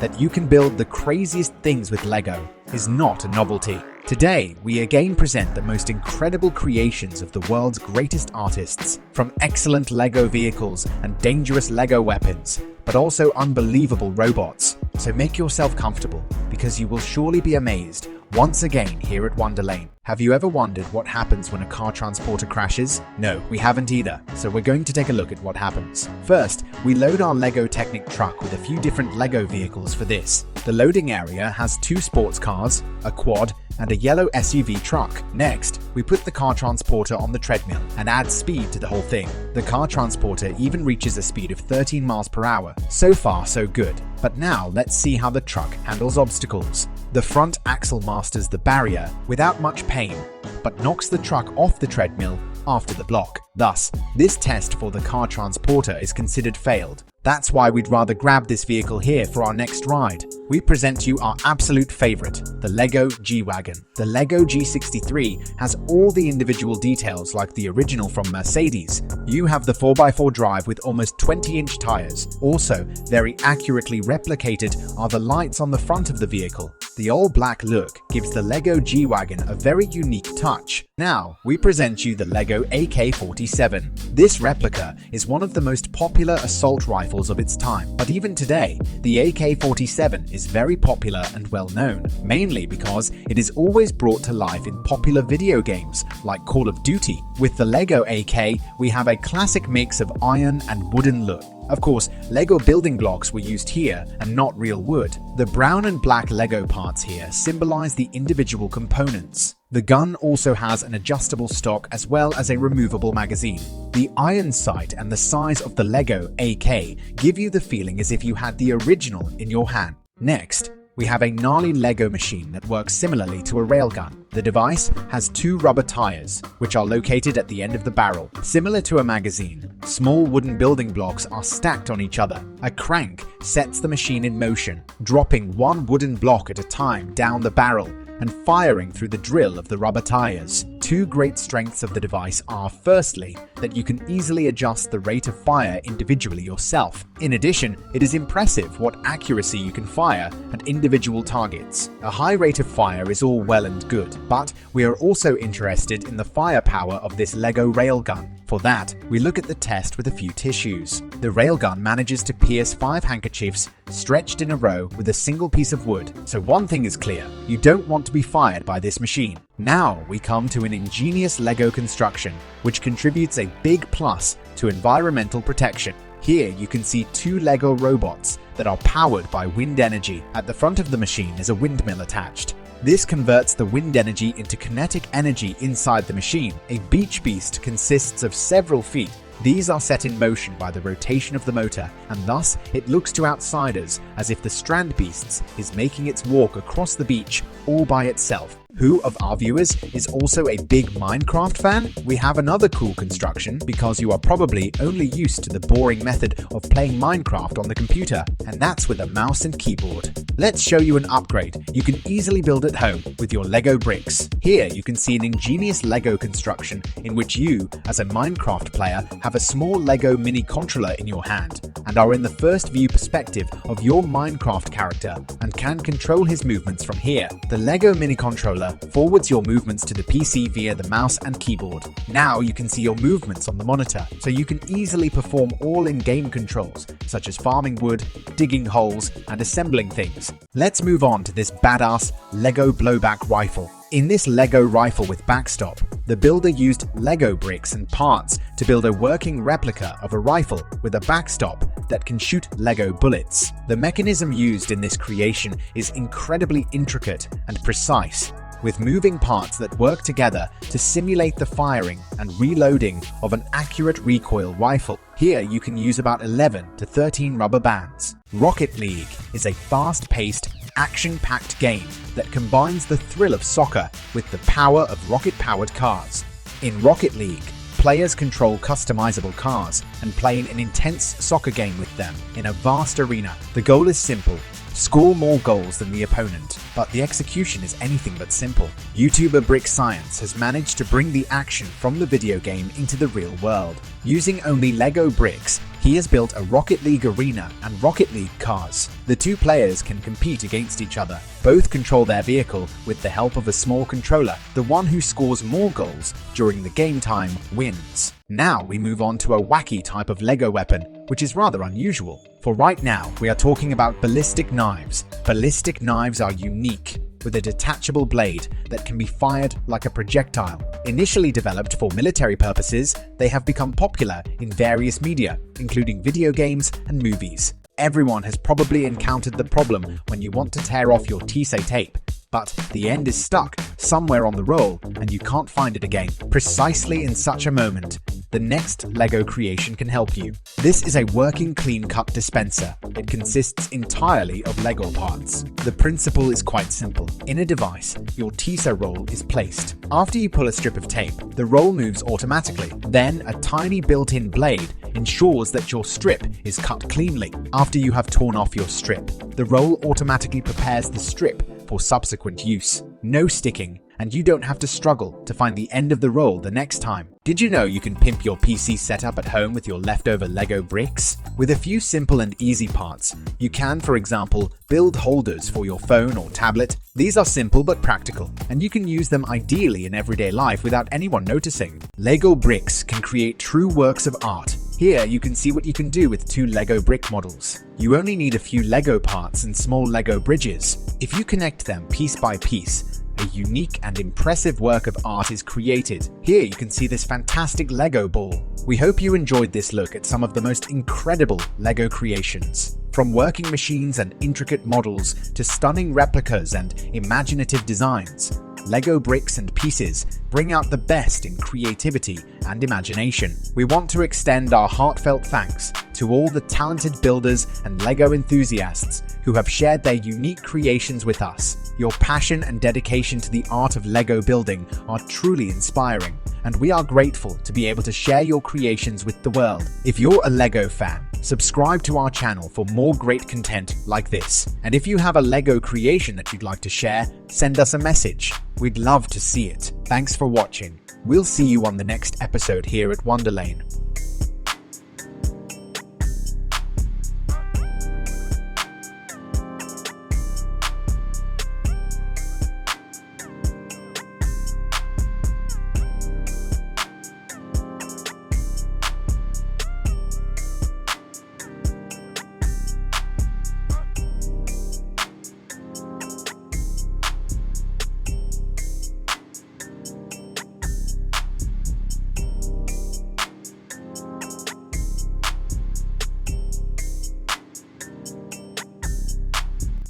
that you can build the craziest things with LEGO is not a novelty. Today, we again present the most incredible creations of the world's greatest artists, from excellent LEGO vehicles and dangerous LEGO weapons, but also unbelievable robots. So make yourself comfortable, because you will surely be amazed once again here at Wonderlane. Have you ever wondered what happens when a car transporter crashes? No, we haven't either, so we're going to take a look at what happens. First, we load our LEGO Technic truck with a few different LEGO vehicles for this. The loading area has 2 sports cars, a quad, and a yellow SUV truck. Next, we put the car transporter on the treadmill and add speed to the whole thing. The car transporter even reaches a speed of 13 miles per hour. So far, so good. But now, let's see how the truck handles obstacles. The front axle masters the barrier without much pain, but knocks the truck off the treadmill after the block. Thus, this test for the car transporter is considered failed. That's why we'd rather grab this vehicle here for our next ride. We present you our absolute favorite, the LEGO GWagon. The LEGO G63 has all the individual details like the original from Mercedes. You have the 4x4 drive with almost 20-inch tires. Also, very accurately replicated are the lights on the front of the vehicle. The all-black look gives the LEGO GWagon a very unique touch. Now, we present you the LEGO AK-47. This replica is one of the most popular assault rifles of its time, but even today, the AK-47 is very popular and well known, mainly because it is always brought to life in popular video games like Call of Duty. With the LEGO AK, we have a classic mix of iron and wooden look. Of course, LEGO building blocks were used here and not real wood. The brown and black LEGO parts here symbolize the individual components. The gun also has an adjustable stock as well as a removable magazine. The iron sight and the size of the LEGO AK give you the feeling as if you had the original in your hand. Next, we have a gnarly LEGO machine that works similarly to a railgun. The device has 2 rubber tires, which are located at the end of the barrel. Similar to a magazine, small wooden building blocks are stacked on each other. A crank sets the machine in motion, dropping 1 wooden block at a time down the barrel and firing through the drill of the rubber tires. 2 great strengths of the device are, firstly, that you can easily adjust the rate of fire individually yourself. In addition, it is impressive what accuracy you can fire at individual targets. A high rate of fire is all well and good, but we are also interested in the firepower of this LEGO Railgun. For that, we look at the test with a few tissues. The railgun manages to pierce 5 handkerchiefs stretched in a row with a single piece of wood. So one thing is clear, you don't want to be fired by this machine. Now we come to an ingenious LEGO construction, which contributes a big plus to environmental protection. Here you can see 2 LEGO robots that are powered by wind energy. At the front of the machine is a windmill attached. This converts the wind energy into kinetic energy inside the machine. A beach beast consists of several feet. These are set in motion by the rotation of the motor, and thus it looks to outsiders as if the Strand Beasts is making its walk across the beach all by itself. Who of our viewers is also a big Minecraft fan? We have another cool construction because you are probably only used to the boring method of playing Minecraft on the computer, and that's with a mouse and keyboard. Let's show you an upgrade you can easily build at home with your LEGO bricks. Here you can see an ingenious LEGO construction in which you, as a Minecraft player, have a small LEGO mini controller in your hand and are in the first view perspective of your Minecraft character and can control his movements from here. The LEGO mini controller forwards your movements to the PC via the mouse and keyboard. Now you can see your movements on the monitor, so you can easily perform all in-game controls, such as farming wood, digging holes, and assembling things. Let's move on to this badass LEGO Blowback rifle. In this LEGO rifle with backstop, the builder used LEGO bricks and parts to build a working replica of a rifle with a backstop that can shoot LEGO bullets. The mechanism used in this creation is incredibly intricate and precise, with moving parts that work together to simulate the firing and reloading of an accurate recoil rifle. Here you can use about 11 to 13 rubber bands. Rocket League is a fast-paced, action-packed game that combines the thrill of soccer with the power of rocket-powered cars. In Rocket League, players control customizable cars and play an intense soccer game with them in a vast arena. The goal is simple: score more goals than the opponent, but the execution is anything but simple. YouTuber Brick Science has managed to bring the action from the video game into the real world. Using only LEGO bricks, He has built a Rocket League arena and Rocket League cars. The two players can compete against each other. Both control their vehicle with the help of a small controller. The one who scores more goals during the game time wins. Now we move on to a wacky type of Lego weapon, which is rather unusual. For right now, we are talking about ballistic knives. Ballistic knives are unique, with a detachable blade that can be fired like a projectile. Initially developed for military purposes, they have become popular in various media, including video games and movies. Everyone has probably encountered the problem when you want to tear off your TSA tape, but the end is stuck somewhere on the roll and you can't find it again. Precisely in such a moment, the next Lego creation can help you. This is a working clean cut dispenser. It consists entirely of Lego parts. The principle is quite simple. In a device, your TSA roll is placed. After you pull a strip of tape, the roll moves automatically. Then a tiny built-in blade ensures that your strip is cut cleanly. After you have torn off your strip, the roll automatically prepares the strip for subsequent use. No sticking, and you don't have to struggle to find the end of the roll the next time. Did you know you can pimp your PC setup at home with your leftover Lego bricks? With a few simple and easy parts, you can, for example, build holders for your phone or tablet. These are simple but practical, and you can use them ideally in everyday life without anyone noticing. Lego bricks can create true works of art. Here you can see what you can do with 2 Lego brick models. You only need a few Lego parts and small Lego bridges. If you connect them piece by piece, a unique and impressive work of art is created. Here you can see this fantastic Lego ball. We hope you enjoyed this look at some of the most incredible Lego creations. From working machines and intricate models to stunning replicas and imaginative designs, Lego bricks and pieces bring out the best in creativity and imagination. We want to extend our heartfelt thanks to all the talented builders and Lego enthusiasts who have shared their unique creations with us. Your passion and dedication to the art of Lego building are truly inspiring, and we are grateful to be able to share your creations with the world. If you're a Lego fan, subscribe to our channel for more great content like this. And if you have a Lego creation that you'd like to share, send us a message. We'd love to see it. Thanks for watching. We'll see you on the next episode here at Wonderlane.